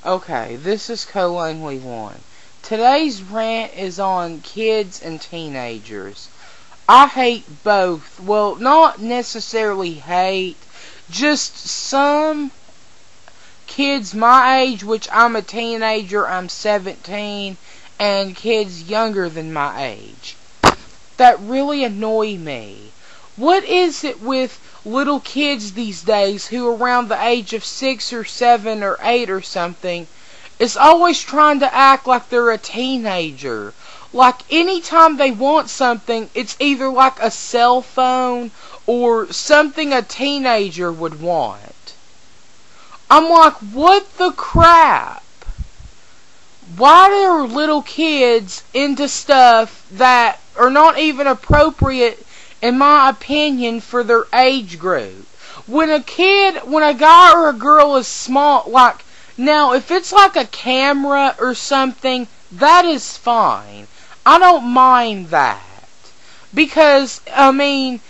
Okay, this is co-only one. Today's rant is on kids and teenagers. I hate both. Well, not necessarily hate, just some kids my age, which I'm a teenager, I'm 17, and kids younger than my age, that really annoy me. What is it with little kids these days who are around the age of 6 or 7 or 8 or something is always trying to act like they're a teenager? Like anytime they want something, it's either like a cell phone or something a teenager would want. I'm like, what the crap? Why are little kids into stuff that are not even appropriate, in my opinion, for their age group? When a guy or a girl is small, like, now, if it's like a camera or something, that is fine. I don't mind that. Because, I mean,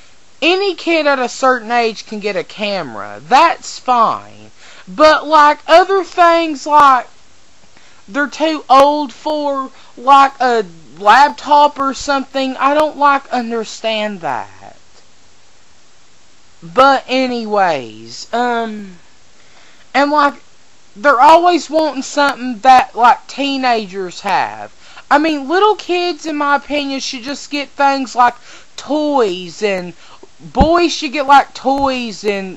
any kid at a certain age can get a camera. That's fine. But, like, other things, like, they're too old for, like, a laptop or something, I don't, like, understand that. But, anyways, and, like, they're always wanting something that, like, teenagers have. I mean, little kids, in my opinion, should just get things like toys, and boys should get, like, toys and,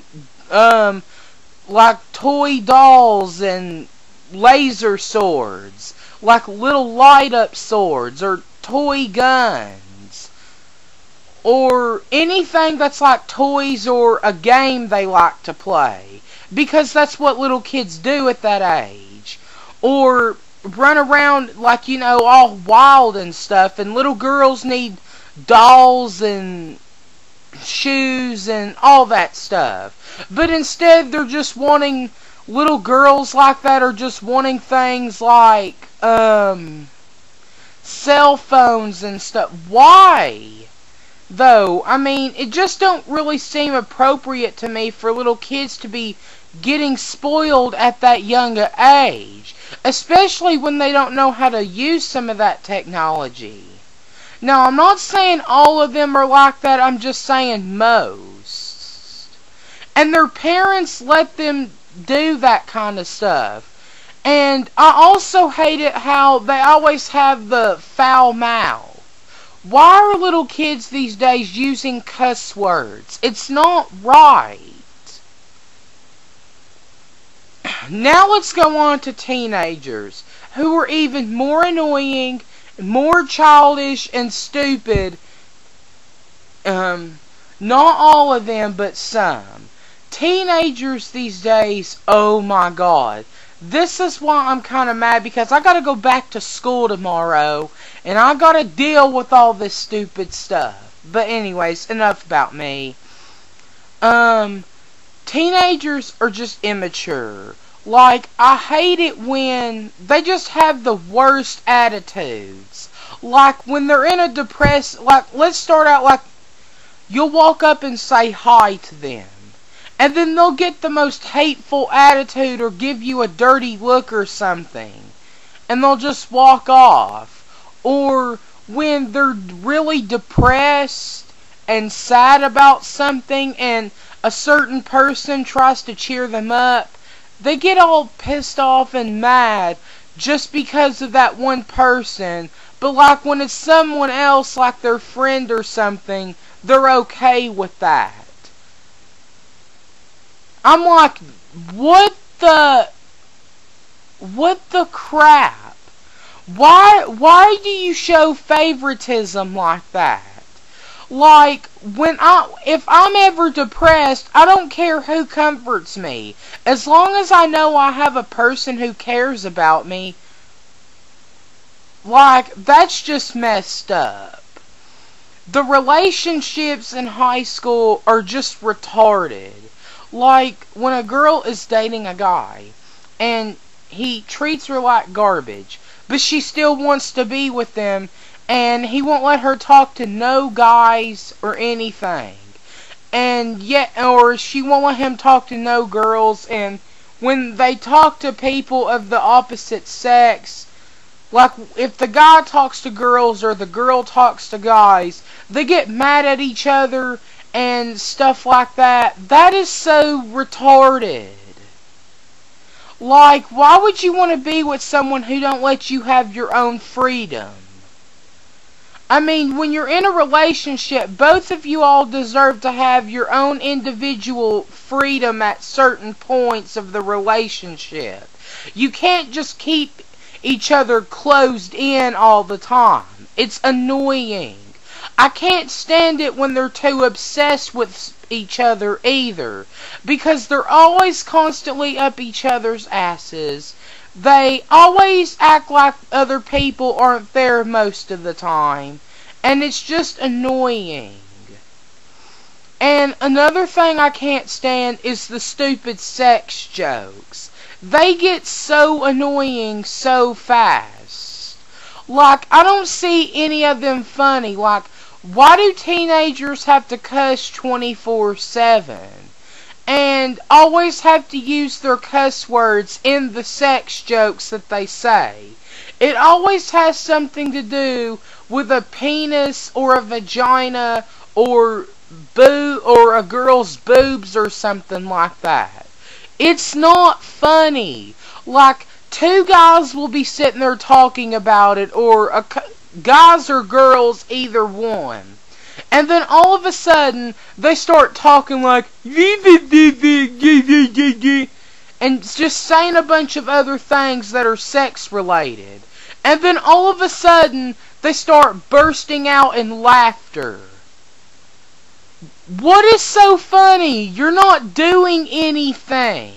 like, toy dolls and laser swords, like little light up swords, or toy guns, or anything that's like toys or a game they like to play, because that's what little kids do at that age. Or run around like, you know, all wild and stuff, and little girls need dolls and shoes and all that stuff. But instead they're just wanting, little girls like that are just wanting things like cell phones and stuff. Why though? I mean, it just don't really seem appropriate to me for little kids to be getting spoiled at that young age, especially when they don't know how to use some of that technology. Now, I'm not saying all of them are like that, I'm just saying most. And their parents let them do that kind of stuff. And I also hate it how they always have the foul mouth. Why are little kids these days using cuss words? It's not right. Now let's go on to teenagers, who are even more annoying, more childish and stupid. Not all of them, but some. Teenagers these days, oh my god. This is why I'm kind of mad, because I gotta go back to school tomorrow, and I gotta deal with all this stupid stuff. But anyways, enough about me. Teenagers are just immature. Like, I hate it when they just have the worst attitudes. Like, when they're in a depressed, like, let's start out like, you'll walk up and say hi to them, and then they'll get the most hateful attitude or give you a dirty look or something, and they'll just walk off. Or when they're really depressed and sad about something and a certain person tries to cheer them up, they get all pissed off and mad just because of that one person. But like when it's someone else, like their friend or something, they're okay with that. I'm like, what the crap? Why do you show favoritism like that? Like, if I'm ever depressed, I don't care who comforts me. As long as I know I have a person who cares about me, like, that's just messed up. The relationships in high school are just retarded. Like, when a girl is dating a guy, and he treats her like garbage, but she still wants to be with them, and he won't let her talk to no guys or anything. And yet, or she won't let him talk to no girls, and when they talk to people of the opposite sex, like if the guy talks to girls or the girl talks to guys, they get mad at each other and stuff like that. That is so retarded. Like, why would you want to be with someone who don't let you have your own freedom? I mean, when you're in a relationship, both of you all deserve to have your own individual freedom at certain points of the relationship. You can't just keep each other closed in all the time. It's annoying. I can't stand it when they're too obsessed with each other either, because they're always constantly up each other's asses. They always act like other people aren't there most of the time, and it's just annoying. And another thing I can't stand is the stupid sex jokes. They get so annoying so fast. Like, I don't see any of them funny. Like, why do teenagers have to cuss 24/7? And always have to use their cuss words in the sex jokes that they say. It always has something to do with a penis or a vagina or a girl's boobs or something like that. It's not funny. Like, two guys will be sitting there talking about it, or guys or girls, either one. And then all of a sudden, they start talking like, and just saying a bunch of other things that are sex related. And then all of a sudden, they start bursting out in laughter. What is so funny? You're not doing anything.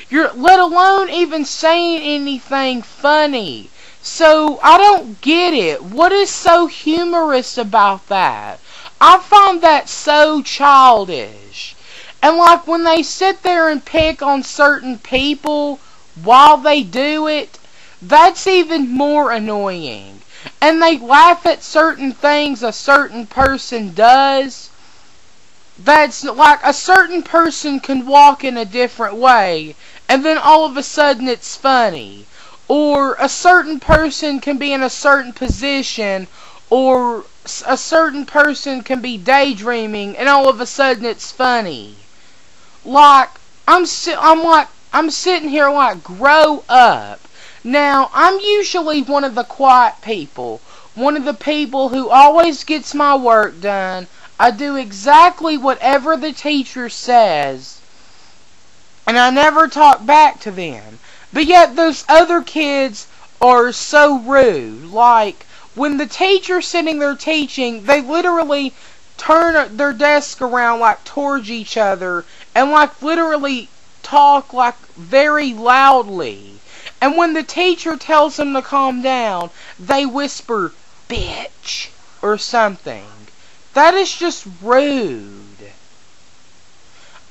You're let alone even saying anything funny. So, I don't get it. What is so humorous about that? I find that so childish. And like when they sit there and pick on certain people while they do it, that's even more annoying. And they laugh at certain things a certain person does. That's like a certain person can walk in a different way, and then all of a sudden it's funny. Or a certain person can be in a certain position, or a certain person can be daydreaming, and all of a sudden it's funny. Like, I'm sitting here like, grow up. Now, I'm usually one of the quiet people. One of the people who always gets my work done. I do exactly whatever the teacher says, and I never talk back to them. But yet those other kids are so rude. Like, when the teacher's sitting there teaching, they literally turn their desk around like towards each other and like literally talk like very loudly. And when the teacher tells them to calm down, they whisper, "Bitch," or something. That is just rude.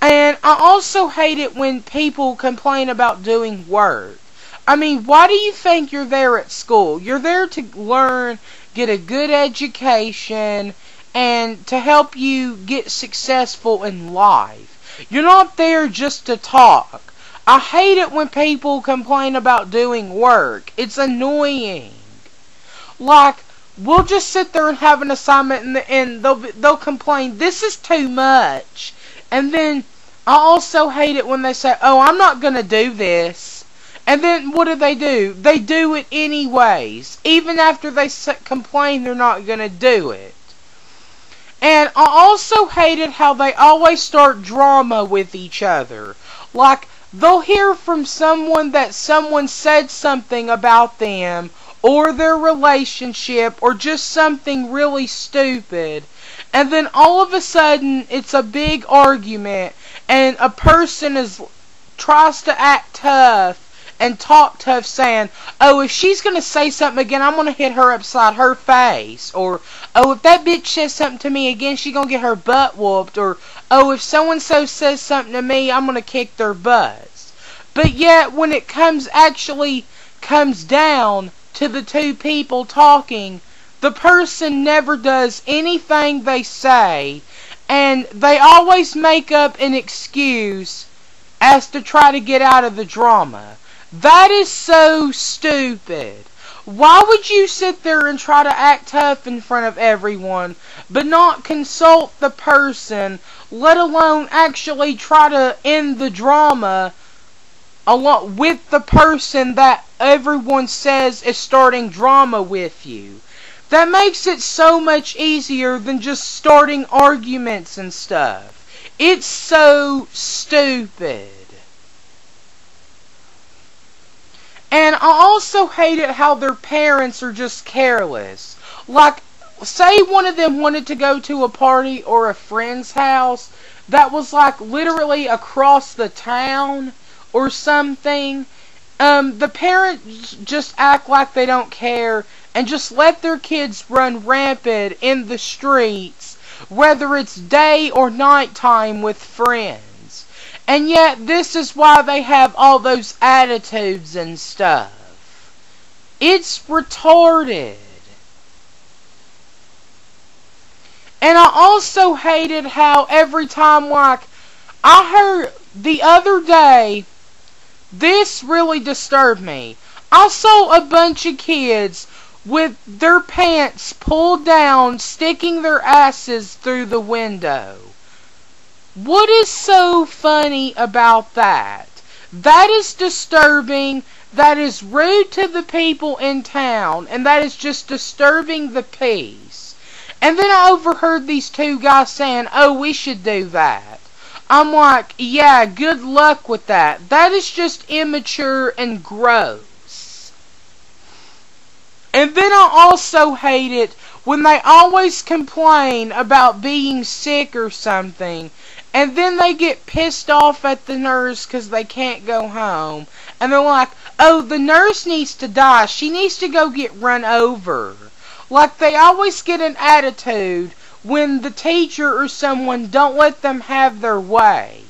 And I also hate it when people complain about doing work. I mean, why do you think you're there at school? You're there to learn, get a good education, and to help you get successful in life. You're not there just to talk. I hate it when people complain about doing work. It's annoying. Like, we'll just sit there and have an assignment, and they'll complain, "This is too much." And then I also hate it when they say, "Oh, I'm not going to do this." And then what do? They do it anyways, even after they complain they're not going to do it. And I also hated how they always start drama with each other. Like, they'll hear from someone that someone said something about them, or their relationship, or just something really stupid. And then all of a sudden, it's a big argument, and a person tries to act tough and talk tough, saying, "Oh, if she's going to say something again, I'm going to hit her upside her face." Or, "Oh, if that bitch says something to me again, she's going to get her butt whooped." Or, "Oh, if so-and-so says something to me, I'm going to kick their butts." But yet, when it comes down to the two people talking, the person never does anything they say, and they always make up an excuse as to try to get out of the drama. That is so stupid. Why would you sit there and try to act tough in front of everyone, but not consult the person, let alone actually try to end the drama along with the person that everyone says is starting drama with you? That makes it so much easier than just starting arguments and stuff. It's so stupid. And I also hate it how their parents are just careless. Like, say one of them wanted to go to a party or a friend's house that was like literally across the town or something. The parents just act like they don't care and just let their kids run rampant in the streets, whether it's day or nighttime with friends. And yet, this is why they have all those attitudes and stuff. It's retarded. And I also hated how every time, like, I heard the other day, this really disturbed me. I saw a bunch of kids with their pants pulled down, sticking their asses through the window. What is so funny about that? That is disturbing, that is rude to the people in town, and that is just disturbing the peace. And then I overheard these two guys saying, oh, we should do that. I'm like, yeah, good luck with that. That is just immature and gross. And then I also hate it when they always complain about being sick or something, and then they get pissed off at the nurse because they can't go home. And they're like, oh, the nurse needs to die. She needs to go get run over. Like, they always get an attitude when the teacher or someone don't let them have their way.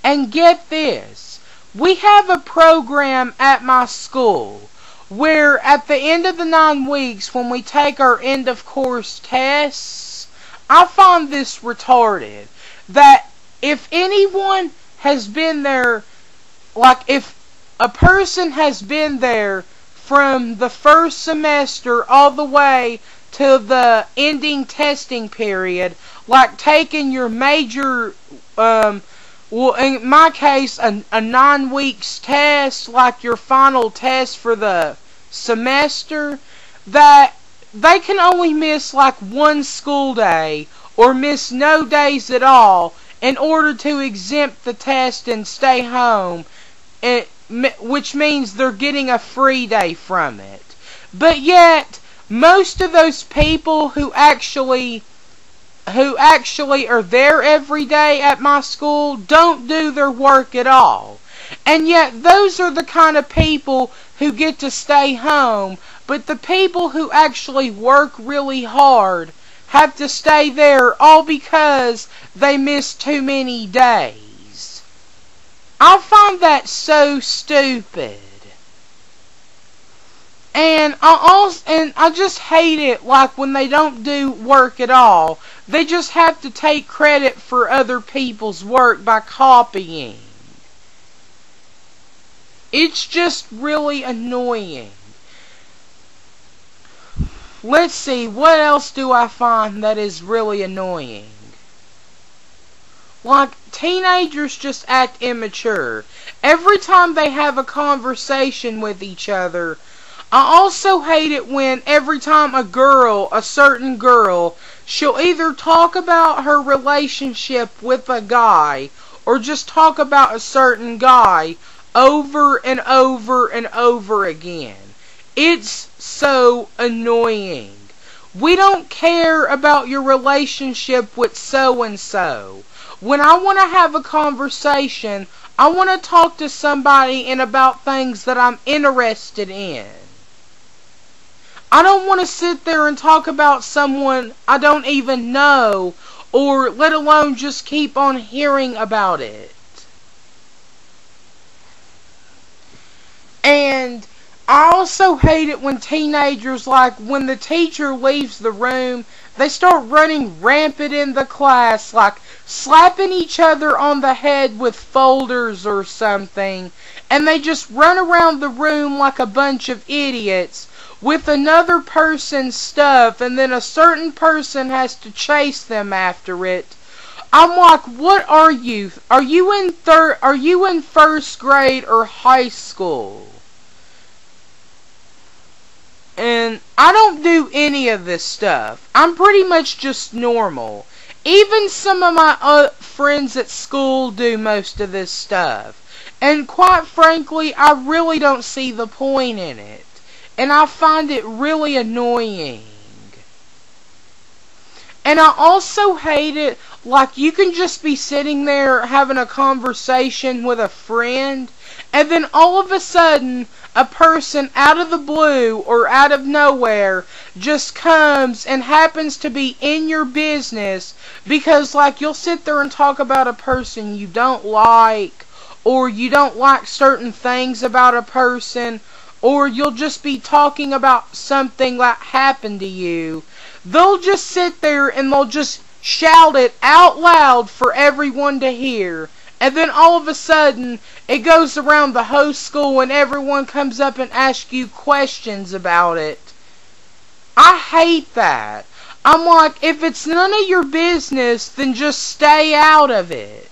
And get this. We have a program at my school where at the end of the 9 weeks, when we take our end of course tests, I find this retarded. That if anyone has been there, like if a person has been there from the first semester all the way to the ending testing period, like taking your major, well, in my case, a 9 weeks test, like your final test for the semester, that they can only miss like 1 school day or miss no days at all in order to exempt the test and stay home, which means they're getting a free day from it. But yet, most of those people who actually are there every day at my school don't do their work at all. And yet, those are the kind of people who get to stay home, but the people who actually work really hard have to stay there all because they miss too many days. I find that so stupid. And I just hate it, like when they don't do work at all. They just have to take credit for other people's work by copying. It's just really annoying. Let's see, what else do I find that is really annoying? Like, teenagers just act immature. Every time they have a conversation with each other. I also hate it when every time a certain girl, she'll either talk about her relationship with a guy, or just talk about a certain guy over and over and over again. It's so annoying. We don't care about your relationship with so-and-so. When I want to have a conversation, I want to talk to somebody and about things that I'm interested in. I don't want to sit there and talk about someone I don't even know, or let alone just keep on hearing about it. And I also hate it when teenagers, like when the teacher leaves the room, they start running rampant in the class, like slapping each other on the head with folders or something, and they just run around the room like a bunch of idiots with another person's stuff, and then a certain person has to chase them after it. I'm like, what are you? Are you in first grade or high school? And I don't do any of this stuff. I'm pretty much just normal. Even some of my friends at school do most of this stuff. And quite frankly, I really don't see the point in it. And I find it really annoying. And I also hate it, like you can just be sitting there having a conversation with a friend, and then all of a sudden, a person out of the blue or out of nowhere just comes and happens to be in your business because, like, you'll sit there and talk about a person you don't like, or you don't like certain things about a person, or you'll just be talking about something that happened to you. They'll just sit there and they'll just shout it out loud for everyone to hear. And then all of a sudden, it goes around the whole school and everyone comes up and asks you questions about it. I hate that. I'm like, if it's none of your business, then just stay out of it.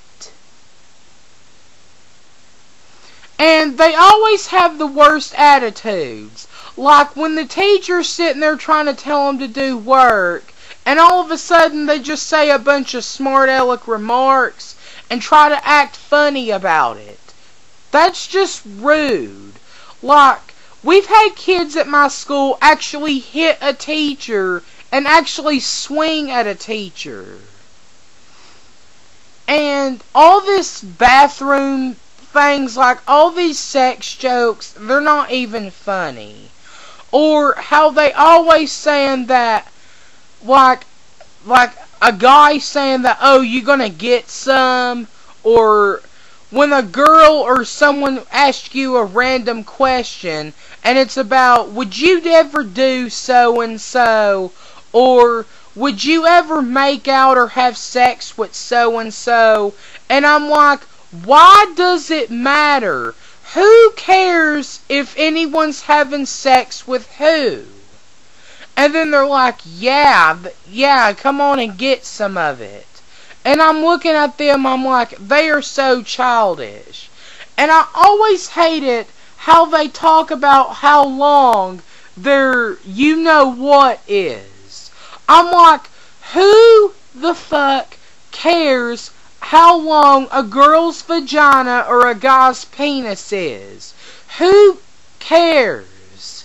And they always have the worst attitudes. Like when the teacher's sitting there trying to tell them to do work, and all of a sudden they just say a bunch of smart aleck remarks and try to act funny about it. That's just rude. Like, we've had kids at my school actually hit a teacher and actually swing at a teacher. And all this bathroom things, like all these sex jokes, they're not even funny. Or how they always saying that, like a guy saying that, oh, you gonna get some, or when a girl or someone asks you a random question, and it's about, would you ever do so and so, or would you ever make out or have sex with so and so, and I'm like, why does it matter? Who cares if anyone's having sex with who? And then they're like, yeah, come on and get some of it. And I'm looking at them, I'm like, they are so childish. And I always hate it how they talk about how long their you-know-what is. I'm like, who the fuck cares how long a girl's vagina or a guy's penis is? Who cares?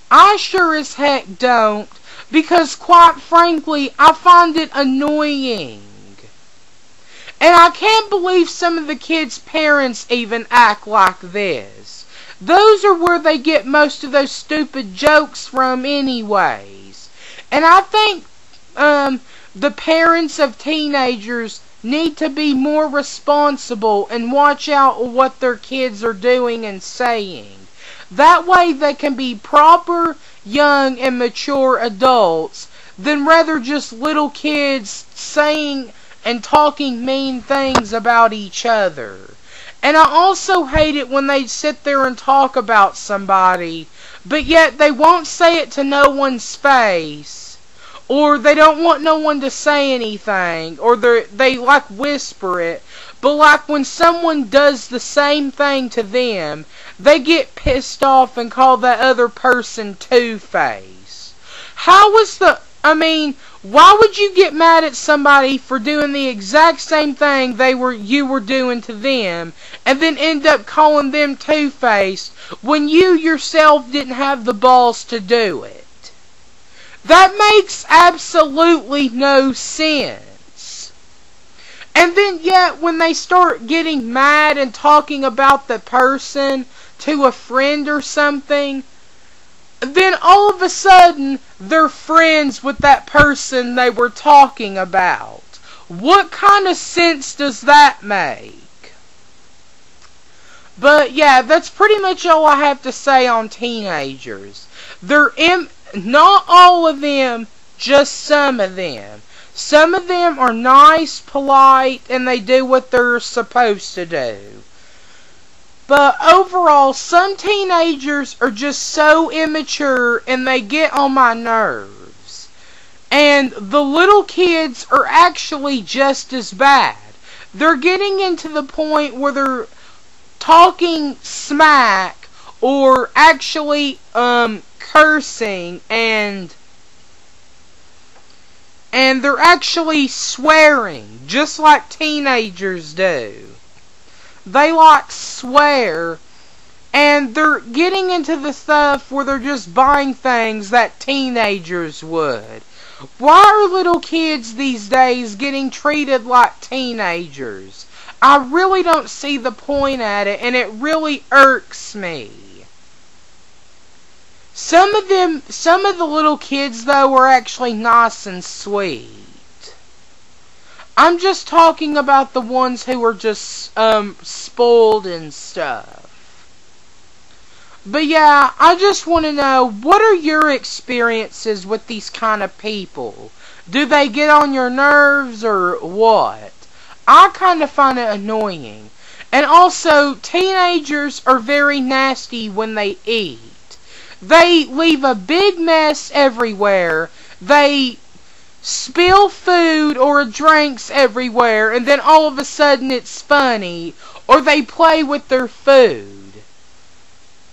I sure as heck don't, because quite frankly, I find it annoying. And I can't believe some of the kids' parents even act like this. Those are where they get most of those stupid jokes from anyways. And I think the parents of teenagers need to be more responsible and watch out what their kids are doing and saying. That way they can be proper, young, and mature adults than rather just little kids saying and talking mean things about each other. And I also hate it when they sit there and talk about somebody, but yet they won't say it to no one's face, or they don't want no one to say anything, or they like whisper it. But like when someone does the same thing to them, they get pissed off and call that other person Two-Face. Why would you get mad at somebody for doing the exact same thing you were doing to them, and then end up calling them Two-Faced when you yourself didn't have the balls to do it? That makes absolutely no sense. And then yet when they start getting mad and talking about the person to a friend or something, then all of a sudden they're friends with that person they were talking about. What kind of sense does that make? But yeah, that's pretty much all I have to say on teenagers. Not all of them, just some of them. Some of them are nice, polite, and they do what they're supposed to do. But overall, some teenagers are just so immature and they get on my nerves. And the little kids are actually just as bad. They're getting into the point where they're talking smack or actually cursing and they're actually swearing just like teenagers do. They like swear, and they're getting into the stuff where they're just buying things that teenagers would. Why are little kids these days getting treated like teenagers? I really don't see the point at it, and it really irks me. Some of the little kids, though, are actually nice and sweet. I'm just talking about the ones who are just, spoiled and stuff. But yeah, I just want to know, what are your experiences with these kind of people? Do they get on your nerves or what? I kind of find it annoying. And also, teenagers are very nasty when they eat. They leave a big mess everywhere. They spill food or drinks everywhere, and then all of a sudden it's funny. Or they play with their food.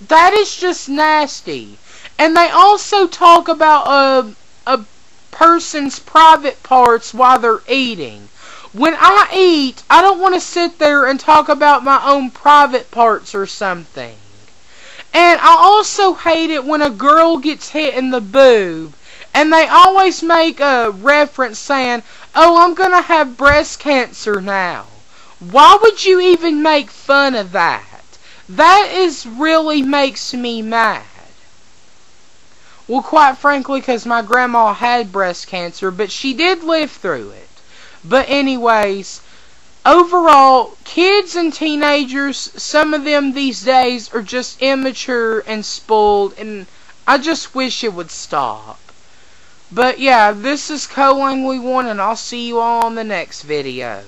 That is just nasty. And they also talk about a person's private parts while they're eating. When I eat, I don't want to sit there and talk about my own private parts or something. And I also hate it when a girl gets hit in the boob, and they always make a reference saying, "Oh, I'm gonna have breast cancer now." Why would you even make fun of that? That really makes me mad. Well, quite frankly, because my grandma had breast cancer, but she did live through it. But anyways, overall, kids and teenagers, some of them these days are just immature and spoiled, and I just wish it would stop. But yeah, this is Co Langley 1, and I'll see you all on the next video.